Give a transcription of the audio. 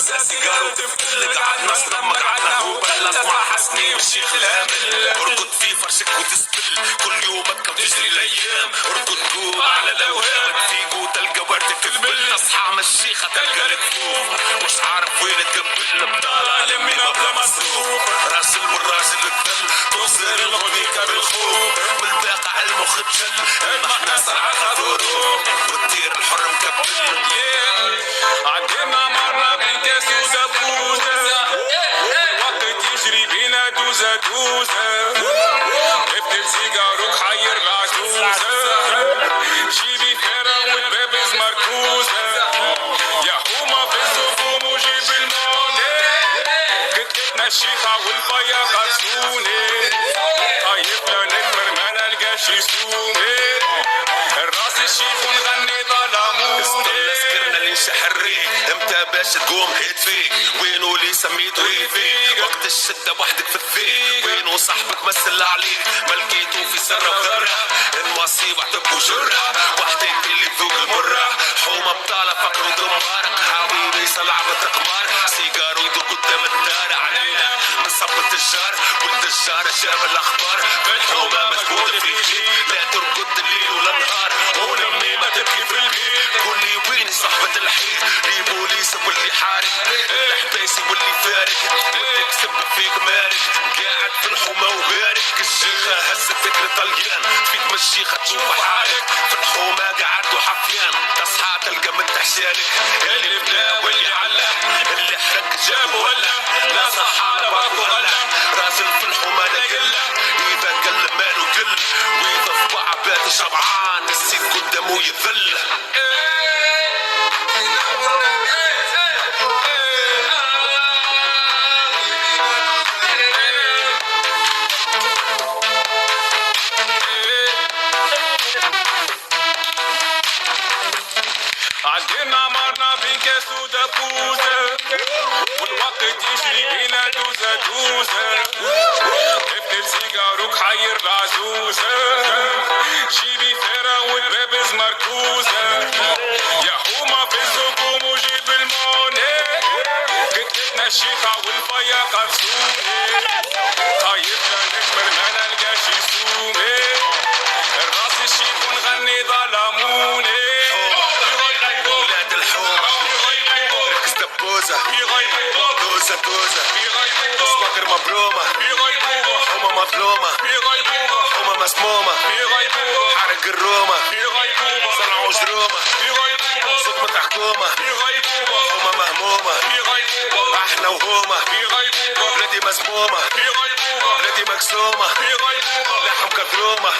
دوزة سيجار وتفتل قعدنا نصرم قعدنا وبلغ مع حسني والشيخ الهامل ارقد في فرشك وتسبل كل يوم مكة وتجري الايام ارقد قوم على الاوهام تفيق وتلقى وردك تقبل تصحى من الشيخة تلقى الكفوف مش عارف وين تقبل بطالع لمي مبلغ مصروف راسل والراجل الدل توصل الغنيكة بالخوف من الباقع المخ تجل المحنة صرعتها ظروف والطير الحر مكبل عدينا مرة بالكاس ودبوزة والوقت يجري بينا دوزة دوزة افتل سيجاروك حير العجوزة جيبي فارغ والبابز مركوزة يا هما في الزفوم وجيب الموني كتلتنا الشيخة والفيا غرسوني طيبنا نكبر ما نلقاش يسومي الراس الشيخ ونغني ظلموني شحري امتى باش تقوم هيت فيك وينو اللي سميتو ريفيك وقت الشدة وحدك في الثيك وينو صاحبك مثل عليك ملقيتو في سرة وغرة المصيب عتب وجرة وحدك اللي ذوق المرة حومة بطالة فقر ودمارك حاوي لعبة قمار سيجار ويدوق قدام الدار علينا من صب التجار والتجار جاب الاخبار في الحومة مسبوط في جيب لا ترقد الليل ولا نهار ولمي ما تبكي في البيت قولي وين صحبة الحيط لي بوليس واللي حارق الحبيسي واللي فارق ودك سب فيك مارك قاعد في الحومة وبارك الشيخة هزت فكر طليان فيك من الشيخة تشوف حالك في الحومة قاعد وحفيان تصحى تلقى من تحشالك اللي بلا واللي علق اللي حرق جاب ولا لا صحالة باكو غلا راسل في الحومة دا قلة إذا قل ماله قل وإذا في بعبات شبعان السيد قدامه يذل عدينا مرنا بين كاس ودبوزة والوقت يجري بينا دوزة دوزة افتل سيجاروك حير العزوزة جيبي فارغ والبابز مركوزة يا هما في الزقوم وجيب الموني كتلتنا الشيخة والفيا قرصوني طيبنا نكبر ما نلقاش يسومي الراس الشيخ ونغني ظلموني دوزة دوزة سواقر مبرومة حومة مظلومة حومة مسمومة حرق الرومة صنعوا جرومة صدمة حكومة حومة مهمومة احنا وهومة بلادي مسمومة بلادي مقسومة لحم كثرومة